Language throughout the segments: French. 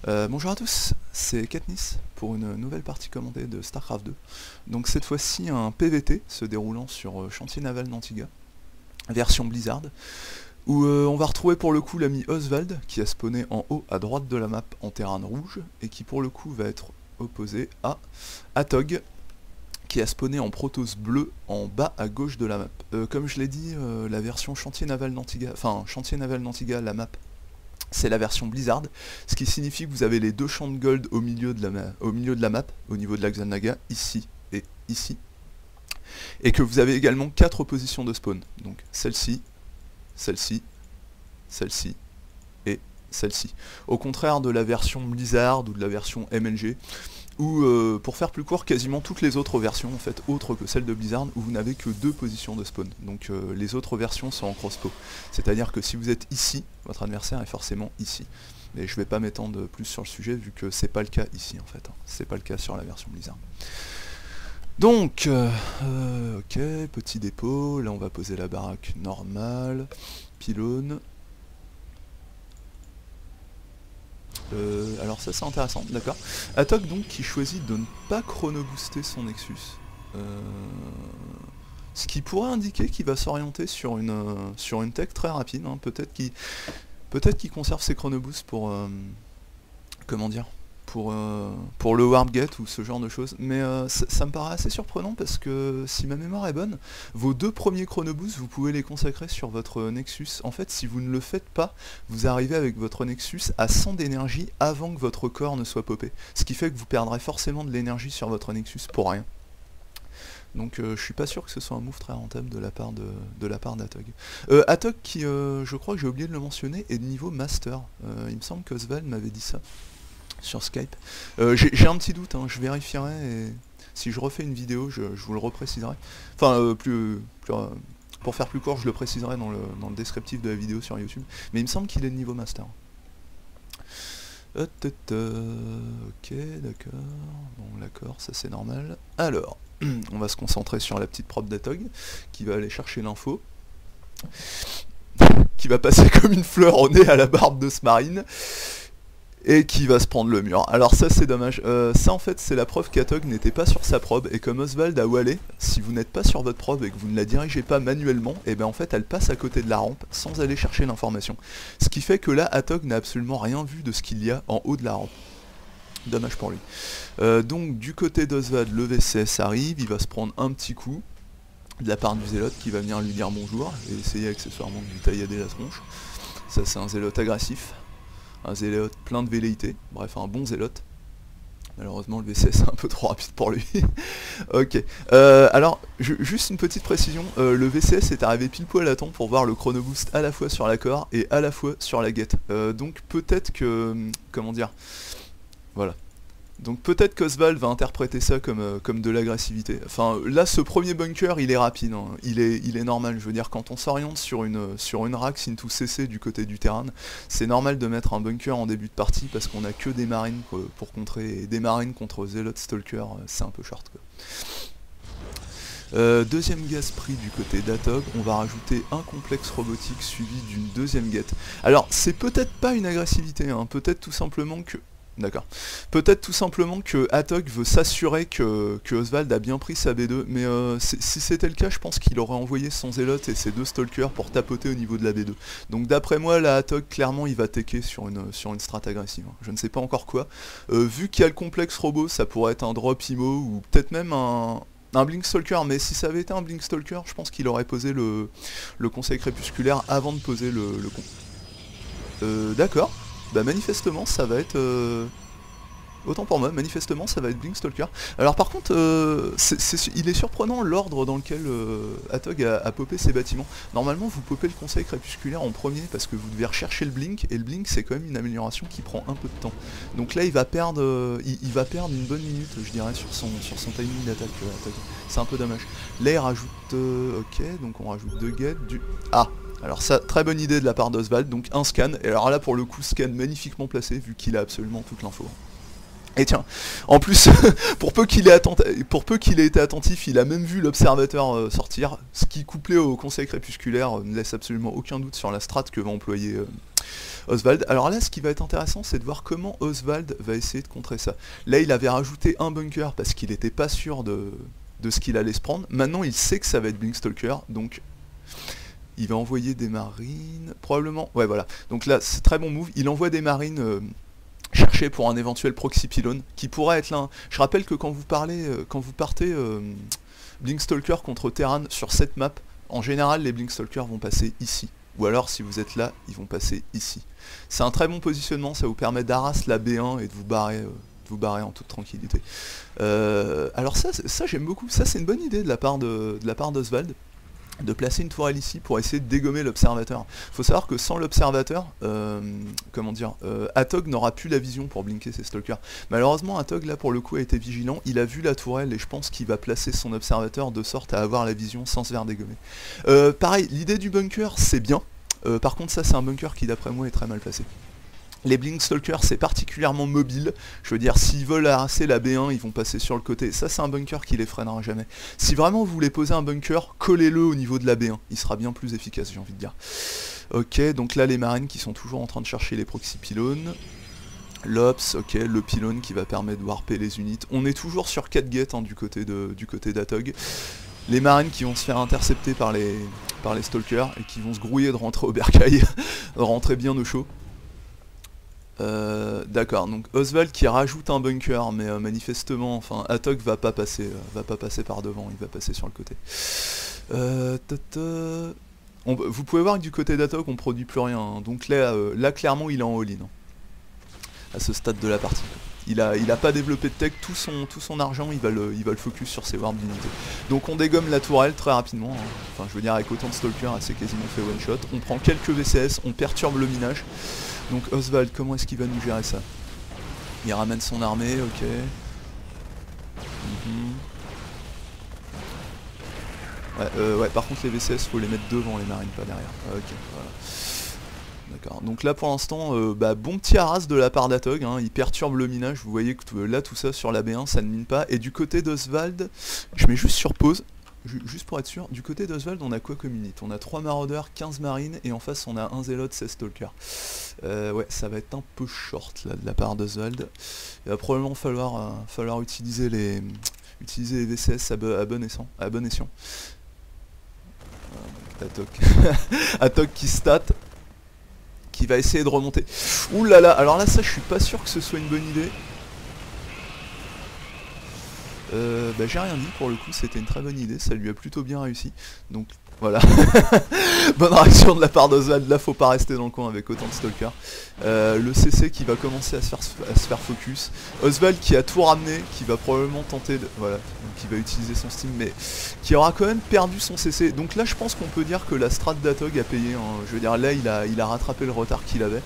Bonjour à tous, c'est Katniss pour une nouvelle partie commandée de StarCraft 2. Donc cette fois-ci un PVT se déroulant sur chantier naval d'Antigua, version Blizzard, où on va retrouver pour le coup l'ami Oswald qui a spawné en haut à droite de la map en terrain rouge et qui pour le coup va être opposé à Atog qui a spawné en Protoss bleu en bas à gauche de la map. Comme je l'ai dit, la version chantier naval d'Antigua, la map, c'est la version Blizzard, ce qui signifie que vous avez les deux champs de gold au milieu de la map, au niveau de la Xanaga, ici et ici, et que vous avez également 4 positions de spawn, donc celle-ci, celle-ci, celle-ci, et celle-ci. Au contraire de la version Blizzard ou de la version MLG, ou pour faire plus court, quasiment toutes les autres versions, en fait, autres que celle de Blizzard, où vous n'avez que 2 positions de spawn. Donc les autres versions sont en crossbow. C'est-à-dire que si vous êtes ici, votre adversaire est forcément ici. Mais je vais pas m'étendre plus sur le sujet, vu que c'est pas le cas ici, en fait. C'est pas le cas sur la version Blizzard. Donc, ok, petit dépôt, là on va poser la baraque normale, pylône. Alors ça c'est intéressant, d'accord. Atog donc qui choisit de ne pas chrono-booster son Nexus. Ce qui pourrait indiquer qu'il va s'orienter sur une tech très rapide, hein. Peut-être qu'il conserve ses chrono-boosts pour... comment dire, pour le warp gate ou ce genre de choses, mais ça me paraît assez surprenant parce que si ma mémoire est bonne, vos 2 premiers chronoboosts vous pouvez les consacrer sur votre Nexus. En fait, si vous ne le faites pas, vous arrivez avec votre Nexus à 100 d'énergie avant que votre corps ne soit popé, ce qui fait que vous perdrez forcément de l'énergie sur votre Nexus pour rien. Donc je suis pas sûr que ce soit un move très rentable de la part d'Atog. Atog qui, je crois que j'ai oublié de le mentionner, est de niveau Master. Il me semble qu'Oswald m'avait dit ça sur Skype. J'ai un petit doute, hein, je vérifierai et si je refais une vidéo, je vous le repréciserai. Enfin, pour faire plus court, je le préciserai dans le descriptif de la vidéo sur YouTube. Mais il me semble qu'il est de niveau Master. Ok, d'accord. Bon, d'accord, ça c'est normal. Alors, on va se concentrer sur la petite prop d'Atog, qui va aller chercher l'info. Qui va passer comme une fleur au nez à la barbe de ce marine. Et qui va se prendre le mur. Alors ça c'est dommage. Ça en fait c'est la preuve qu'Atog n'était pas sur sa probe et comme Oswald a wallé, si vous n'êtes pas sur votre probe et que vous ne la dirigez pas manuellement, et bien en fait elle passe à côté de la rampe sans aller chercher l'information. Ce qui fait que là Atog n'a absolument rien vu de ce qu'il y a en haut de la rampe. Dommage pour lui. Donc du côté d'Oswald, le VCS arrive, il va se prendre un petit coup de la part du zélote qui va venir lui dire bonjour et essayer accessoirement de lui taillader la tronche. Ça c'est un zélote agressif. Un zélote plein de velléité, bref un bon zélote. Malheureusement le VCS est un peu trop rapide pour lui. Ok, alors juste une petite précision, le VCS est arrivé pile poil à temps pour voir le chrono boost à la fois sur la core et à la fois sur la gate. Donc peut-être que... comment dire... Voilà. Donc peut-être qu'Oswald va interpréter ça comme de l'agressivité. Enfin là ce premier bunker il est rapide, hein. il est normal, je veux dire quand on s'oriente sur une Rax into CC du côté du terrain, c'est normal de mettre un bunker en début de partie parce qu'on a que des marines pour contrer, et des marines contre Zealot Stalker c'est un peu short quoi. Deuxième gaz pris du côté d'Atog, on va rajouter un complexe robotique suivi d'une deuxième gate. Alors c'est peut-être pas une agressivité, hein. Peut-être tout simplement que... D'accord. Peut-être tout simplement que Atog veut s'assurer que Oswald a bien pris sa B2, mais si c'était le cas, je pense qu'il aurait envoyé son zélote et ses 2 stalkers pour tapoter au niveau de la B2. Donc d'après moi, là, Atog, clairement, il va tecker sur une strat agressive. Je ne sais pas encore quoi. Vu qu'il y a le complexe robot, ça pourrait être un drop IMO, ou peut-être même un Blink Stalker, mais si ça avait été un Blink Stalker, je pense qu'il aurait posé le conseil crépusculaire avant de poser le d'accord. Bah manifestement ça va être... autant pour moi, manifestement ça va être Blink Stalker. Alors par contre, il est surprenant l'ordre dans lequel Atog a popé ses bâtiments. Normalement vous popez le conseil crépusculaire en premier parce que vous devez rechercher le Blink, et le Blink c'est quand même une amélioration qui prend un peu de temps. Donc là il va perdre une bonne minute je dirais sur son timing d'attaque Atog. C'est un peu dommage. Là il rajoute... ok, donc on rajoute 2 gates du... Ah, alors ça, très bonne idée de la part d'Oswald, donc un scan, et alors là pour le coup scan magnifiquement placé vu qu'il a absolument toute l'info. Et tiens, en plus, pour peu qu'il ait été attentif, il a même vu l'observateur sortir, ce qui couplé au conseil crépusculaire ne laisse absolument aucun doute sur la strat que va employer Oswald. Alors là, ce qui va être intéressant, c'est de voir comment Oswald va essayer de contrer ça. Là, il avait rajouté un bunker parce qu'il n'était pas sûr de ce qu'il allait se prendre. Maintenant, il sait que ça va être Blinkstalker, donc il va envoyer des marines, probablement. Ouais, voilà. Donc là, c'est très bon move. Il envoie des marines chercher pour un éventuel proxy pylone qui pourrait être là. Je rappelle que quand vous partez Blinkstalker contre Terran sur cette map, en général les Blinkstalkers vont passer ici. Ou alors si vous êtes là, ils vont passer ici. C'est un très bon positionnement, ça vous permet d'arras la B1 et de vous barrer en toute tranquillité. Alors ça j'aime beaucoup, ça c'est une bonne idée de la part d'Oswald, de placer une tourelle ici pour essayer de dégommer l'observateur. Faut savoir que sans l'observateur, Atog n'aura plus la vision pour blinker ses stalkers. Malheureusement, Atog là pour le coup a été vigilant, il a vu la tourelle et je pense qu'il va placer son observateur de sorte à avoir la vision sans se faire dégommer. Pareil, l'idée du bunker c'est bien, par contre ça c'est un bunker qui d'après moi est très mal placé. Les Blinkstalkers c'est particulièrement mobile, je veux dire s'ils veulent harasser la B1 ils vont passer sur le côté, ça c'est un bunker qui les freinera jamais. Si vraiment vous voulez poser un bunker, collez-le au niveau de la B1, il sera bien plus efficace j'ai envie de dire. Ok, donc là les marines qui sont toujours en train de chercher les proxy pylônes. L'Ops, ok, le pylône qui va permettre de warper les unités. On est toujours sur 4 gates du côté d'Atog. Les marines qui vont se faire intercepter par les stalkers et qui vont se grouiller de rentrer au bercail, de rentrer bien au chaud. D'accord, donc Oswald qui rajoute un bunker, mais manifestement, enfin, Atog va pas passer par devant, il va passer sur le côté. Vous pouvez voir que du côté d'Atog, on produit plus rien, hein. Donc là, clairement, il est en all-in, hein, à ce stade de la partie. Il a pas développé de tech, tout son argent, il va le focus sur ses warps d'unité. Donc on dégomme la tourelle très rapidement, hein. Enfin, je veux dire, avec autant de stalkers, c'est quasiment fait one shot. On prend quelques VCS, on perturbe le minage. Donc Oswald, comment est-ce qu'il va nous gérer ça? Il ramène son armée, ok. Ouais, par contre les VCS, faut les mettre devant les marines, pas derrière. Ok, voilà. D'accord, donc là pour l'instant, bon petit harass de la part d'Atog, hein, il perturbe le minage, vous voyez que là tout ça sur la B1 ça ne mine pas. Et du côté d'Oswald, je mets juste sur pause. Juste pour être sûr, du côté d'Oswald on a quoi comme unité? On a 3 maraudeurs, 15 marines et en face on a un zélote, 16 stalkers. Ouais, ça va être un peu short là de la part d'Oswald. Il va probablement falloir utiliser les VCS à bon escient. Atog qui stat, qui va essayer de remonter. Ouh là là, alors là ça je suis pas sûr que ce soit une bonne idée. J'ai rien dit pour le coup, c'était une très bonne idée, ça lui a plutôt bien réussi. Donc voilà, bonne réaction de la part d'Oswald, là faut pas rester dans le coin avec autant de stalkers. Le CC qui va commencer à se faire focus. Oswald qui a tout ramené, qui va probablement tenter de... Voilà, donc qui va utiliser son steam, mais qui aura quand même perdu son CC. Donc là je pense qu'on peut dire que la strat d'Atog a payé, hein. Je veux dire là il a rattrapé le retard qu'il avait.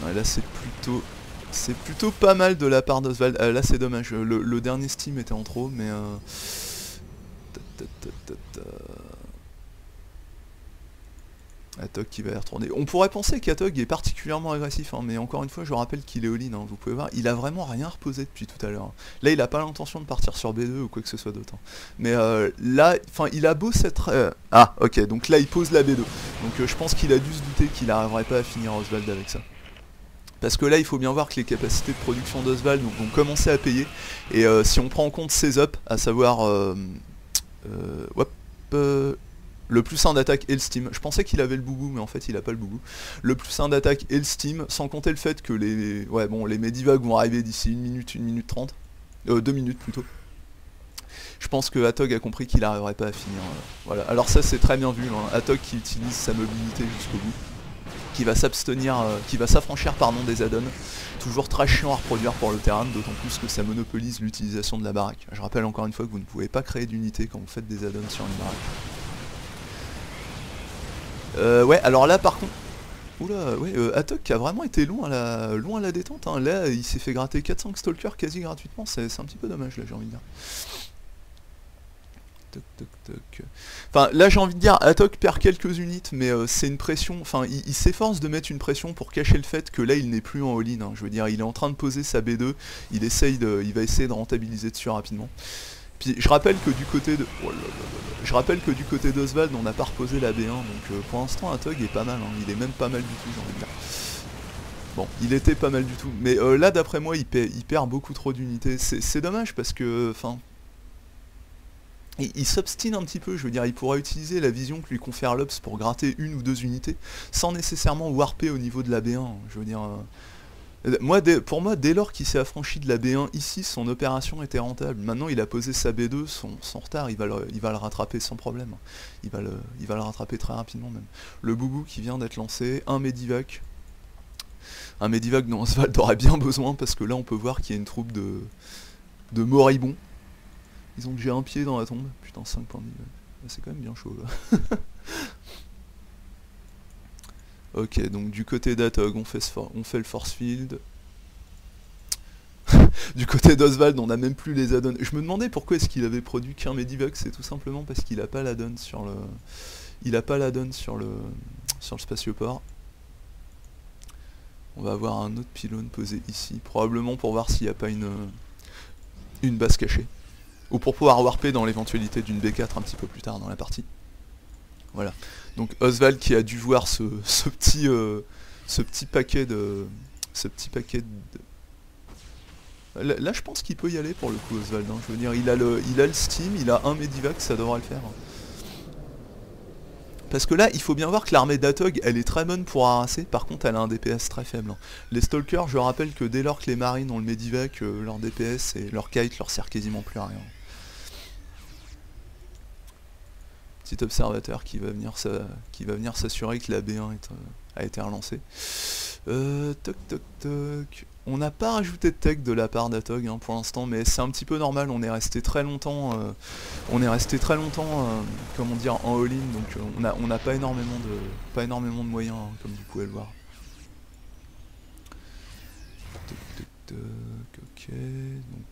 Ouais, là c'est plutôt pas mal de la part d'Oswald. Là c'est dommage, le dernier Steam était en trop, mais... Atog qui va y retourner. On pourrait penser qu'Atog est particulièrement agressif, hein, mais encore une fois je rappelle qu'il est all-in, hein, vous pouvez voir, il a vraiment rien reposé depuis tout à l'heure. Hein. Là il a pas l'intention de partir sur B2 ou quoi que ce soit d'autre. Hein. Mais là, enfin il a beau s'être... Ah ok, donc là il pose la B2. Donc je pense qu'il a dû se douter qu'il n'arriverait pas à finir Oswald avec ça. Parce que là il faut bien voir que les capacités de production d'Oswald vont commencer à payer. Et si on prend en compte ses ups, à savoir le plus 1 d'attaque et le steam. Je pensais qu'il avait le boubou mais en fait il a pas le boubou. Le plus 1 d'attaque et le steam, sans compter le fait que les Medivacs vont arriver d'ici 1 minute 30. 2 minutes plutôt. Je pense que Atog a compris qu'il n'arriverait pas à finir. Voilà. Alors ça c'est très bien vu, hein. Atog qui utilise sa mobilité jusqu'au bout. Qui va s'affranchir des add-ons, toujours très chiant à reproduire pour le terrain, d'autant plus que ça monopolise l'utilisation de la baraque. Je rappelle encore une fois que vous ne pouvez pas créer d'unité quand vous faites des add-ons sur une baraque. Ouais, alors là par contre... Oula, ouais, Atog qui a vraiment été loin à la détente, hein. Là il s'est fait gratter 4-5 stalkers quasi gratuitement, c'est un petit peu dommage là j'ai envie de dire. Toc toc toc. Enfin là j'ai envie de dire Atok perd quelques unités mais c'est une pression, enfin il s'efforce de mettre une pression pour cacher le fait que là il n'est plus en all-in, hein. Je veux dire il est en train de poser sa B2, il va essayer de rentabiliser dessus rapidement. Puis je rappelle que du côté de. Oh là là là là. Je rappelle que du côté d'Oswald on n'a pas reposé la B1 donc pour l'instant Atok est pas mal, hein. Il est même pas mal du tout j'ai envie de dire. Bon, il était pas mal du tout, mais là d'après moi il perd beaucoup trop d'unités. C'est dommage parce que. Enfin. Il s'obstine un petit peu, je veux dire, il pourra utiliser la vision que lui confère l'Ops pour gratter une ou deux unités, sans nécessairement warper au niveau de la B1, je veux dire... pour moi, dès lors qu'il s'est affranchi de la B1 ici, son opération était rentable. Maintenant, il a posé sa B2, son retard, il va le rattraper sans problème. Il va le rattraper très rapidement même. Le boubou qui vient d'être lancé, un Medivac. Un Medivac dont Oswald aurait bien besoin, parce que là, on peut voir qu'il y a une troupe de moribonds. Ils ont déjà un pied dans la tombe. Putain, 5 points de niveau. C'est quand même bien chaud là. Ok, donc du côté d'Atog, on fait le force field. Du côté d'Oswald, on n'a même plus les add-ons. Je me demandais pourquoi est-ce qu'il avait produit qu'un Medivac. C'est tout simplement parce qu'il a pas l'add-on sur le... Il a pas l'add-on sur le spatioport. On va avoir un autre pylône posé ici. Probablement pour voir s'il n'y a pas une base cachée. Ou pour pouvoir warper dans l'éventualité d'une B4 un petit peu plus tard dans la partie. Voilà. Donc Oswald qui a dû voir ce petit paquet de... Là je pense qu'il peut y aller pour le coup Oswald, hein. Je veux dire, il a le steam, il a un Medivac, ça devrait le faire. Parce que là, il faut bien voir que l'armée d'Atog, elle est très bonne pour harasser, par contre elle a un DPS très faible, hein. Les Stalkers, je rappelle que dès lors que les marines ont le Medivac, leur DPS et leur kite leur sert quasiment plus à rien. Petit observateur qui va venir s'assurer que la B1 a été relancée. Toc toc toc. On n'a pas rajouté de tech de la part d'Atog, hein, pour l'instant, mais c'est un petit peu normal, on est resté très longtemps comment dire, en all-in, donc on n'a pas énormément de moyens, hein, comme vous pouvez le voir. Toc toc toc, ok, donc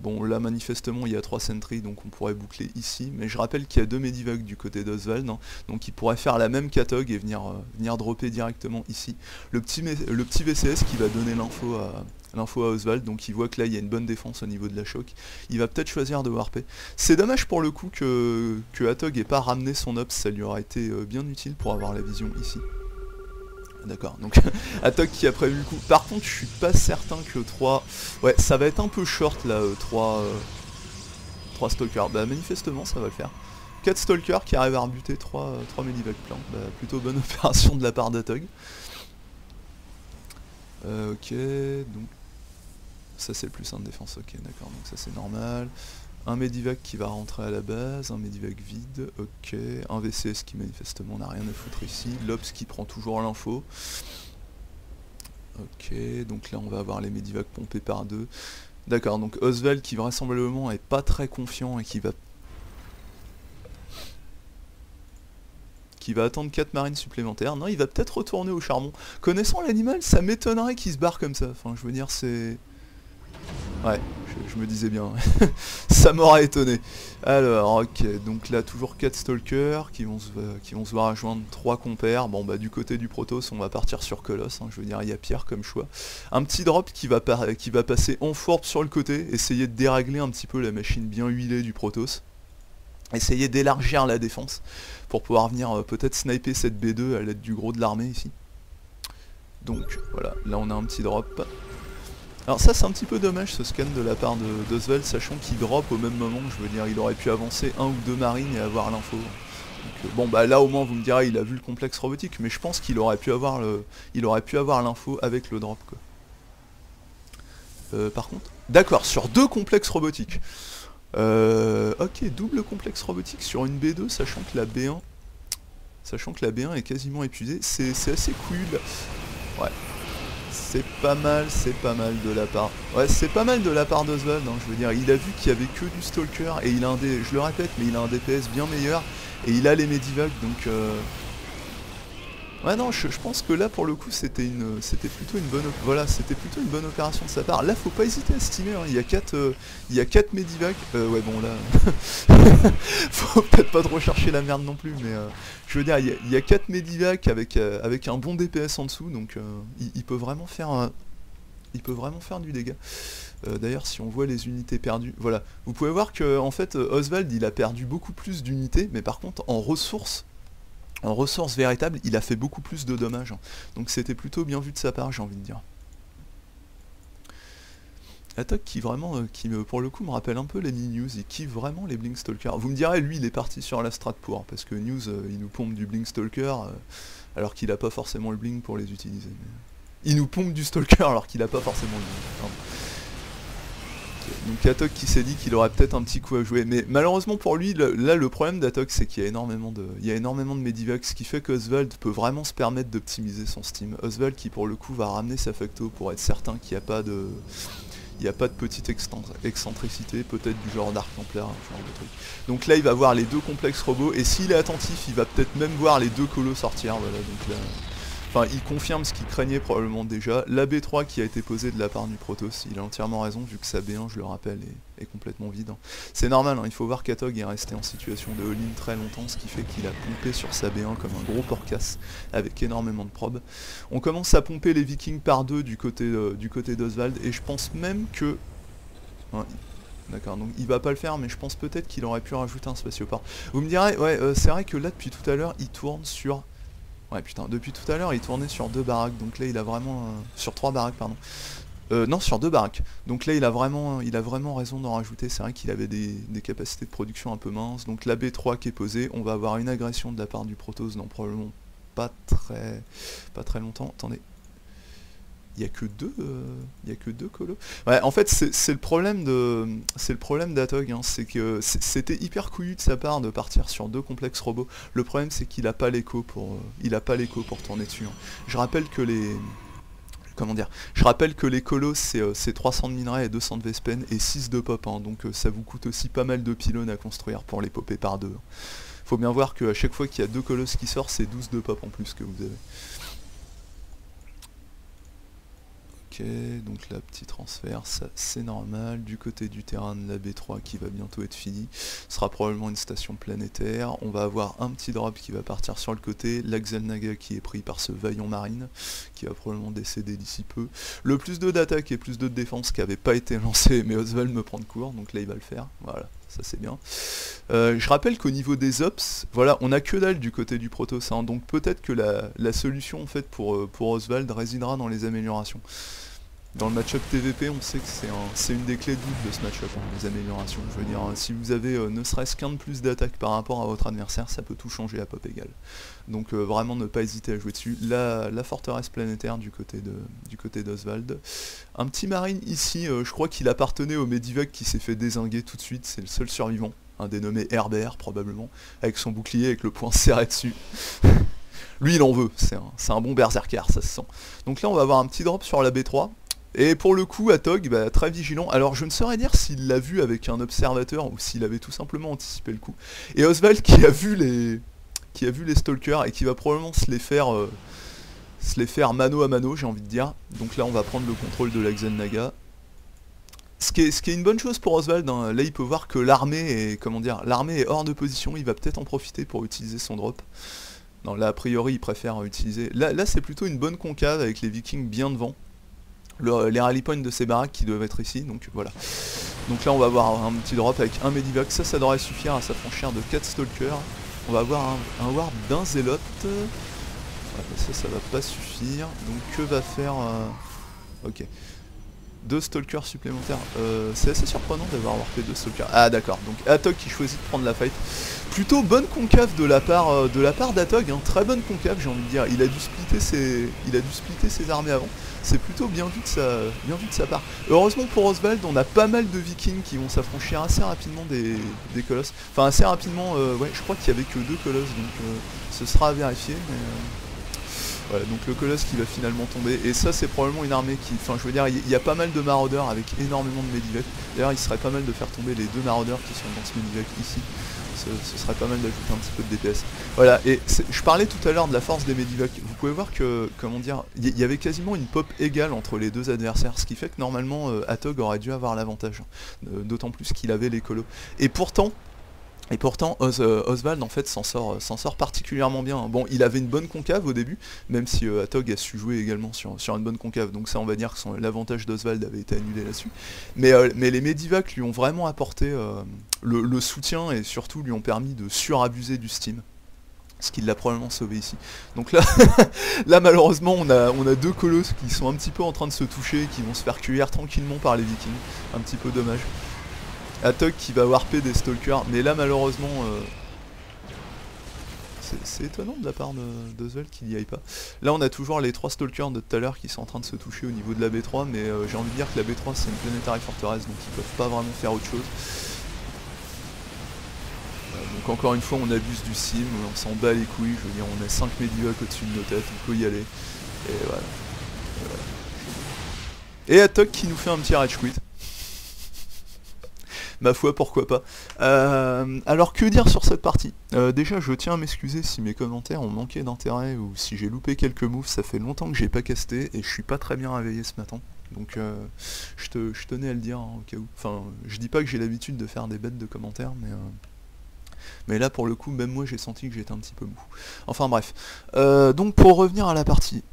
bon là manifestement il y a 3 sentries donc on pourrait boucler ici, mais je rappelle qu'il y a 2 Medivac du côté d'Oswald, hein, donc il pourrait faire la même catog et venir dropper directement ici. Le petit VCS qui va donner l'info à Oswald, donc il voit que là il y a une bonne défense au niveau de la choc, il va peut-être choisir de warper. C'est dommage pour le coup que Atog ait pas ramené son ops, ça lui aurait été bien utile pour avoir la vision ici. D'accord, donc Atok qui a prévu le coup. Par contre, je suis pas certain que 3... Ouais, ça va être un peu short là, 3 stalkers. Bah manifestement, ça va le faire. 4 stalkers qui arrivent à rebuter 3 Medivac plans. Bah plutôt bonne opération de la part d'Atog. Ok, donc... Ça c'est le plus 1 de défense, ok, d'accord, donc ça c'est normal. Un Medivac qui va rentrer à la base, un Medivac vide, ok, un VCS qui manifestement n'a rien à foutre ici, l'Ops qui prend toujours l'info. Ok, donc là on va avoir les Medivac pompés par 2. D'accord, donc Oswald qui vraisemblablement est pas très confiant et qui va attendre 4 marines supplémentaires. Non, il va peut-être retourner au charbon. Connaissant l'animal, ça m'étonnerait qu'il se barre comme ça. Enfin, je veux dire, c'est... Ouais, je me disais bien. Ça m'aurait étonné. Alors, ok, donc là, toujours 4 stalkers qui vont se voir rejoindre 3 compères. Bon, bah, du côté du Protoss, on va partir sur Colosse, hein. Je veux dire, il y a pire comme choix. Un petit drop qui va passer en fourbe sur le côté, essayer de dérégler un petit peu la machine bien huilée du Protoss. Essayer d'élargir la défense pour pouvoir venir peut-être sniper cette B2 à l'aide du gros de l'armée ici. Donc, voilà, là, on a un petit drop. Alors ça c'est un petit peu dommage ce scan de la part d'Oswald, sachant qu'il drop au même moment, je veux dire il aurait pu avancer 1 ou 2 marines et avoir l'info. Bon bah là au moins vous me direz il a vu le complexe robotique, mais je pense qu'il aurait pu avoir l'info avec le drop quoi. Par contre, d'accord, sur 2 complexes robotiques. Ok, double complexe robotique sur une B2, sachant que la B1 est quasiment épuisée, c'est assez couillu là. Ouais. C'est pas mal de la part. Ouais, c'est pas mal de la part d'Oswald, hein, je veux dire, il a vu qu'il y avait que du Stalker et il a je le répète, mais il a un DPS bien meilleur et il a les Medivac, donc Ouais non, je pense que là pour le coup c'était plutôt une bonne voilà, c'était plutôt une bonne opération de sa part. Là faut pas hésiter à stimer, hein. Il y a 4 Medivac. Ouais bon là faut peut-être pas trop chercher la merde non plus, mais je veux dire il y a 4 Medivac avec un bon DPS en dessous, donc il peut vraiment faire du dégât. D'ailleurs si on voit les unités perdues, voilà, vous pouvez voir que en fait Oswald il a perdu beaucoup plus d'unités, mais par contre en ressources véritables, il a fait beaucoup plus de dommages. Donc c'était plutôt bien vu de sa part, j'ai envie de dire. Attaque qui vraiment, pour le coup me rappelle un peu Lenny News, il kiffe vraiment les Blinkstalker. Vous me direz, lui il est parti sur la strat pour, parce que News il nous pompe du Blinkstalker, alors qu'il a pas forcément le Blink pour les utiliser. Mais... il nous pompe du Stalker alors qu'il a pas forcément le Blink. Pardon. Donc Atok qui s'est dit qu'il aurait peut-être un petit coup à jouer, mais malheureusement pour lui, là le problème d'Atok c'est qu'il y a énormément de Medivac, ce qui fait qu'Oswald peut vraiment se permettre d'optimiser son Steam. Oswald qui pour le coup va ramener sa facto pour être certain qu'il n'y a pas de... petite excentricité, peut-être du genre Dark Templar, ce genre de truc. Donc là il va voir les deux complexes robots, et s'il est attentif, il va peut-être même voir les deux colos sortir, voilà, donc là... Enfin, il confirme ce qu'il craignait probablement déjà. La B3 qui a été posée de la part du Protoss, il a entièrement raison, vu que sa B1, je le rappelle, est complètement vide. C'est normal, hein, il faut voir qu'Atog est resté en situation de all-in très longtemps, ce qui fait qu'il a pompé sur sa B1 comme un gros porcasse, avec énormément de probes. On commence à pomper les Vikings par deux du côté d'Oswald, et je pense même que... Hein, d'accord, donc il va pas le faire, mais je pense peut-être qu'il aurait pu rajouter un spatioport. Vous me direz, ouais, c'est vrai que là, depuis tout à l'heure, il tourne sur... Ouais putain, depuis tout à l'heure il tournait sur 2 baraques, donc là il a vraiment... sur 3 baraques pardon. Non, sur 2 baraques. Donc là il a vraiment raison d'en rajouter, c'est vrai qu'il avait des capacités de production un peu minces. Donc la B3 qui est posée, on va avoir une agression de la part du Protoss dans probablement pas très longtemps. Attendez. Il y a que deux colos. Ouais, en fait c'est le problème d'Atog, hein, c'est que c'était hyper couillu de sa part de partir sur 2 complexes robots. Le problème c'est qu'il a pas l'écho pour tourner dessus. Hein. Je rappelle que les colos c'est 300 de minerais et 200 de Vespen et 6 de pop, hein, donc ça vous coûte aussi pas mal de pylônes à construire pour les popper par 2. Faut bien voir qu'à chaque fois qu'il y a 2 colosses qui sortent, c'est 12 de pop en plus que vous avez. Ok, donc là, petit transfert, ça c'est normal. Du côté du terrain de la B3 qui va bientôt être fini, ce sera probablement une station planétaire. On va avoir un petit drop qui va partir sur le côté, l'Axelnaga qui est pris par ce Vaillant Marine, qui va probablement décéder d'ici peu. Le plus 2 d'attaque et plus 2 de défense qui avait pas été lancé, mais Oswald me prend de court, donc là il va le faire, voilà. Ça c'est bien. Je rappelle qu'au niveau des ops, voilà, on a que dalle du côté du Protoss, hein, donc peut-être que la solution en fait pour Oswald résidera dans les améliorations. Dans le match-up TVP, on sait que c'est une des clés de voûte de ce match-up, hein, les améliorations. Je veux dire, si vous avez ne serait-ce qu'un de plus d'attaque par rapport à votre adversaire, ça peut tout changer à pop égal. Donc vraiment ne pas hésiter à jouer dessus. La forteresse planétaire du côté d'Oswald. Un petit marine ici, je crois qu'il appartenait au Medivac qui s'est fait dézinguer tout de suite, c'est le seul survivant. Un dénommé RBR probablement, avec son bouclier avec le poing serré dessus. Lui il en veut, c'est un bon berserker, ça se sent. Donc là on va avoir un petit drop sur la B3. Et pour le coup, Atog, bah, très vigilant. Alors je ne saurais dire s'il l'a vu avec un observateur ou s'il avait tout simplement anticipé le coup. Et Oswald qui a vu les stalkers et qui va probablement se les faire mano à mano, j'ai envie de dire. Donc là on va prendre le contrôle de la Xelnaga. Ce qui est une bonne chose pour Oswald, hein. Là il peut voir que l'armée est hors de position, il va peut-être en profiter pour utiliser son drop. Non, là a priori il préfère utiliser... Là c'est plutôt une bonne concave avec les Vikings bien devant. Les rally points de ces baraques qui doivent être ici, donc voilà. Donc là on va avoir un petit drop avec un Medivac, ça devrait suffire à s'affranchir de 4 stalkers. On va avoir un ward d'un zélote. Ouais, ça va pas suffire, donc que va faire... Ok. 2 stalkers supplémentaires, c'est assez surprenant d'avoir warpé 2 stalkers. Ah d'accord, donc Atog qui choisit de prendre la fight. Plutôt bonne concave de la part d'Atog, hein. Très bonne concave j'ai envie de dire. Il a dû splitter ses armées avant. C'est plutôt bien vu de sa part. Heureusement pour Oswald, on a pas mal de Vikings qui vont s'affranchir assez rapidement des colosses. Enfin assez rapidement, ouais, je crois qu'il y avait que 2 colosses, donc ce sera à vérifier, mais... Voilà, donc le colosse qui va finalement tomber, et ça c'est probablement une armée qui... Enfin je veux dire, il y a pas mal de maraudeurs avec énormément de Medivac. D'ailleurs il serait pas mal de faire tomber les 2 maraudeurs qui sont dans ce Medivac ici. ce serait pas mal d'ajouter un petit peu de DPS. Voilà, et je parlais tout à l'heure de la force des Medivacs. Vous pouvez voir que, comment dire, il y avait quasiment une pop égale entre les deux adversaires, ce qui fait que normalement Atog aurait dû avoir l'avantage, d'autant plus qu'il avait les colos. Et pourtant, Oswald en fait s'en sort particulièrement bien. Bon, il avait une bonne concave au début, même si Atog a su jouer également sur une bonne concave, donc ça on va dire que l'avantage d'Oswald avait été annulé là-dessus. Mais les Medivacs lui ont vraiment apporté le soutien et surtout lui ont permis de surabuser du Steam. Ce qui l'a probablement sauvé ici. Donc là, là malheureusement on a deux colosses qui sont un petit peu en train de se toucher et qui vont se faire cueillir tranquillement par les Vikings. Un petit peu dommage. Atog qui va warper des stalkers, mais là malheureusement c'est étonnant de la part d'Oswald qu'il n'y aille pas. Là on a toujours les 3 stalkers de tout à l'heure qui sont en train de se toucher au niveau de la B3, mais j'ai envie de dire que la B3 c'est une planetary forteresse, donc ils peuvent pas vraiment faire autre chose. Donc encore une fois on abuse du sim, on s'en bat les couilles, je veux dire on a 5 Medivacs au-dessus de nos têtes, on peut y aller. Et voilà. Et Atog qui nous fait un petit rage quit. Ma foi, pourquoi pas. Alors que dire sur cette partie? Déjà je tiens à m'excuser si mes commentaires ont manqué d'intérêt ou si j'ai loupé quelques moves, ça fait longtemps que j'ai pas casté et je suis pas très bien réveillé ce matin. Donc je tenais à le dire hein, au cas où. Enfin, je dis pas que j'ai l'habitude de faire des bêtes de commentaires, mais là pour le coup même moi j'ai senti que j'étais un petit peu mou. Enfin bref. Donc pour revenir à la partie.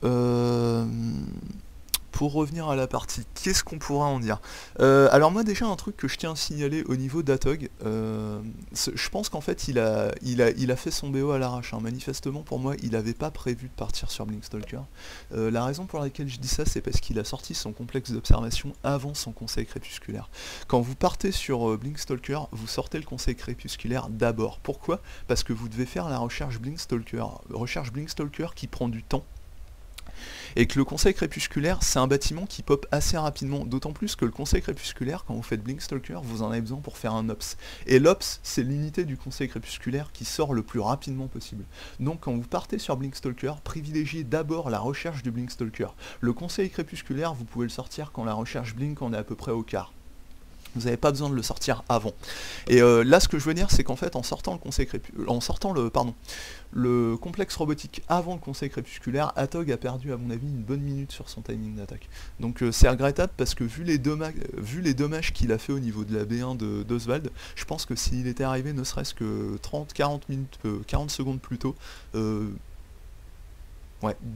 Qu'est-ce qu'on pourra en dire? Alors moi déjà un truc que je tiens à signaler au niveau d'Atog, je pense qu'en fait il a fait son BO à l'arrache, hein. Manifestement pour moi il n'avait pas prévu de partir sur Blinkstalker. La raison pour laquelle je dis ça c'est parce qu'il a sorti son complexe d'observation avant son conseil crépusculaire. Quand vous partez sur Blinkstalker, vous sortez le conseil crépusculaire d'abord. Pourquoi? Parce que vous devez faire la recherche Blinkstalker qui prend du temps. Et que le conseil crépusculaire c'est un bâtiment qui pop assez rapidement, d'autant plus que le conseil crépusculaire quand vous faites Blinkstalker vous en avez besoin pour faire un ops. Et l'ops c'est l'unité du conseil crépusculaire qui sort le plus rapidement possible. Donc quand vous partez sur Blinkstalker, privilégiez d'abord la recherche du Blinkstalker. Le conseil crépusculaire vous pouvez le sortir quand la recherche Blink en est à peu près au quart. Vous n'avez pas besoin de le sortir avant. Et là ce que je veux dire c'est qu'en fait en sortant le complexe robotique avant le conseil crépusculaire, Atog a perdu à mon avis une bonne minute sur son timing d'attaque. Donc c'est regrettable parce que vu les dommages qu'il a fait au niveau de la B1 d'Oswald, je pense que s'il était arrivé ne serait-ce que 30-40 minutes, 40 secondes plus tôt, ouais,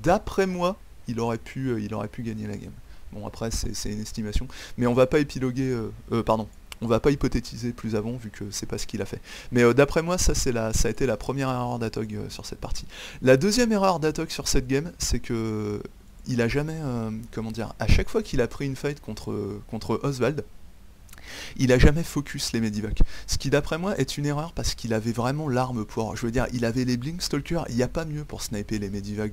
d'après moi, il aurait pu gagner la game. Bon après c'est une estimation, mais on va pas épiloguer, on va pas hypothétiser plus avant vu que c'est pas ce qu'il a fait. Mais d'après moi ça a été la première erreur d'Atog sur cette partie. La deuxième erreur d'Atog sur cette game, c'est que il a jamais, comment dire, à chaque fois qu'il a pris une fight contre Oswald, il a jamais focus les Medivacs. Ce qui d'après moi est une erreur parce qu'il avait vraiment l'arme pour... Je veux dire, il avait les Blinkstalkers, il n'y a pas mieux pour sniper les Medivacs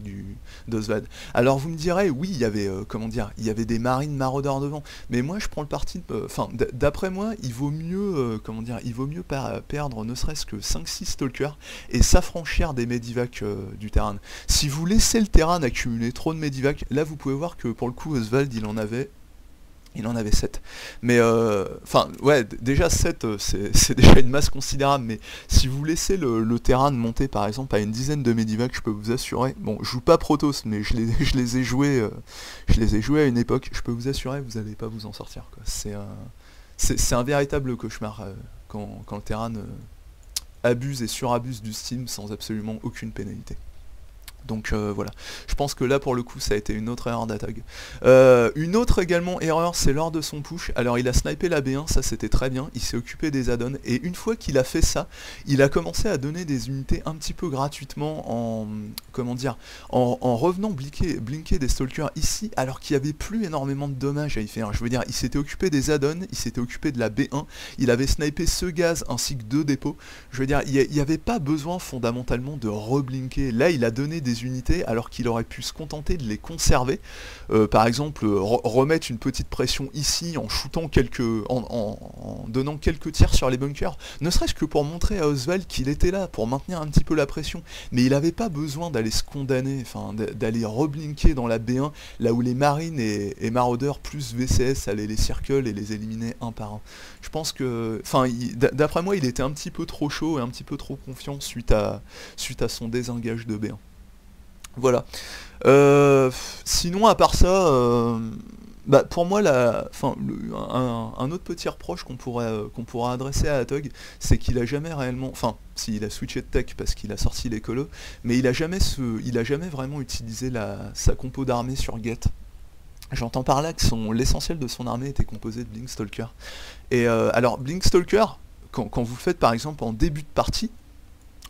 d'Oswald. Alors vous me direz, oui, il y avait, comment dire, il y avait des marines maraudeurs devant. Mais moi je prends le parti, enfin, d'après moi, il vaut mieux, comment dire, il vaut mieux perdre ne serait-ce que 5-6 Stalkers et s'affranchir des Medivacs du terrain. Si vous laissez le terrain accumuler trop de Medivacs, là vous pouvez voir que pour le coup Oswald il en avait 7. Mais enfin ouais, déjà 7 c'est déjà une masse considérable, mais si vous laissez le terrain de monter par exemple à une dizaine de Medivacs, je peux vous assurer, bon je joue pas Protoss mais je les ai joués à une époque, je peux vous assurer vous n'allez pas vous en sortir quoi. C'est un véritable cauchemar quand le terrain abuse et surabuse du Steam sans absolument aucune pénalité. Donc voilà, je pense que là pour le coup ça a été une autre erreur d'Atog. Une autre également erreur c'est lors de son push. Alors il a snipé la B1, ça c'était très bien, il s'est occupé des add-ons et une fois qu'il a fait ça, il a commencé à donner des unités un petit peu gratuitement en, comment dire, en revenant blinker des stalkers ici alors qu'il n'y avait plus énormément de dommages à y faire. Je veux dire, il s'était occupé des add-ons, il s'était occupé de la B1, il avait snipé ce gaz ainsi que 2 dépôts. Je veux dire, il n'y avait pas besoin fondamentalement de reblinker. Là il a donné des des unités alors qu'il aurait pu se contenter de les conserver. Par exemple, remettre une petite pression ici en shootant en donnant quelques tirs sur les bunkers, ne serait-ce que pour montrer à Oswald qu'il était là, pour maintenir un petit peu la pression. Mais il n'avait pas besoin d'aller se condamner, enfin d'aller reblinker dans la B1, là où les marines et maraudeurs plus VCS allaient les circles et les éliminer un par un. Je pense que, enfin, d'après moi, il était un petit peu trop chaud et un petit peu trop confiant suite à son désengage de B1. Voilà. Sinon, à part ça, bah, pour moi, un autre petit reproche qu'on pourra adresser à Atog, c'est qu'il a jamais réellement, enfin, s'il a switché de tech parce qu'il a sorti les colos, mais il a jamais vraiment utilisé sa compo d'armée sur Get. J'entends par là que l'essentiel de son armée était composé de Blinkstalker. Et alors, Blinkstalker, quand vous le faites par exemple en début de partie,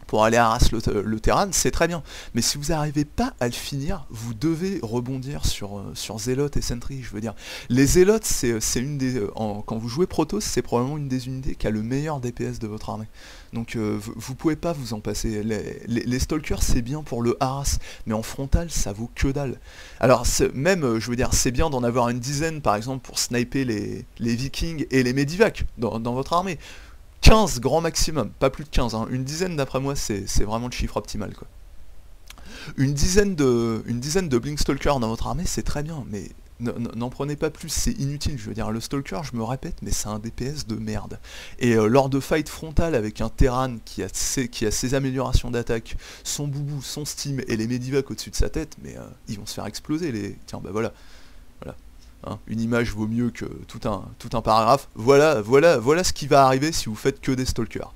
pour aller harasser le terrain, c'est très bien. Mais si vous n'arrivez pas à le finir, vous devez rebondir sur Zealot et Sentry. Je veux dire, les Zealots, c'est une des... quand vous jouez Protoss, c'est probablement une des unités qui a le meilleur DPS de votre armée. Donc vous pouvez pas vous en passer. Les Stalkers, c'est bien pour le harass, mais en frontal, ça vaut que dalle. Alors même, je veux dire, c'est bien d'en avoir une dizaine, par exemple, pour sniper les Vikings et les Medivacs dans votre armée. 15 grand maximum, pas plus de 15, hein. Une dizaine d'après moi c'est vraiment le chiffre optimal quoi. Une dizaine de Blinkstalker dans votre armée c'est très bien, mais n'en prenez pas plus, c'est inutile, je veux dire, le Stalker, je me répète, mais c'est un DPS de merde. Et lors de fight frontal avec un Terran qui a ses améliorations d'attaque, son boubou, son steam et les Medivacs au-dessus de sa tête, mais ils vont se faire exploser les... Tiens bah voilà. Hein, une image vaut mieux que tout un paragraphe. Voilà ce qui va arriver si vous faites que des stalkers.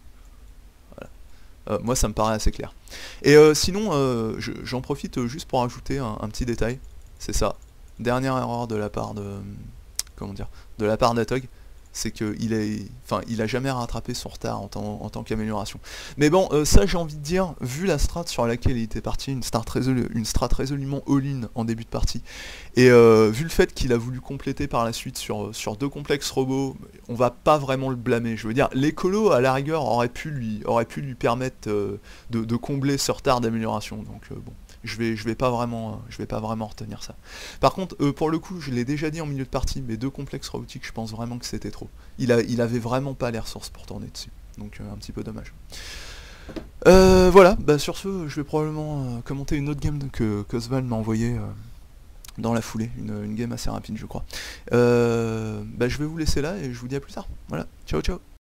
Voilà. Moi ça me paraît assez clair. Et sinon, j'en profite juste pour ajouter un petit détail. C'est ça. Dernière erreur de la part de... Comment dire, de la part d'Atog. C'est qu'il a jamais rattrapé son retard en tant qu'amélioration. Mais bon, ça j'ai envie de dire, vu la strat sur laquelle il était parti, une strat résolument all-in en début de partie, et vu le fait qu'il a voulu compléter par la suite sur 2 complexes robots, on va pas vraiment le blâmer. Je veux dire, les colos à la rigueur auraient pu lui permettre de combler ce retard d'amélioration. Donc bon. Je vais pas vraiment retenir ça. Par contre, pour le coup, je l'ai déjà dit en milieu de partie, mais 2 complexes robotiques, je pense vraiment que c'était trop. Il avait vraiment pas les ressources pour tourner dessus. Donc un petit peu dommage. Voilà, bah sur ce, je vais probablement commenter une autre game que Oswald m'a envoyée dans la foulée, une game assez rapide je crois. Bah je vais vous laisser là et je vous dis à plus tard. Voilà, ciao ciao.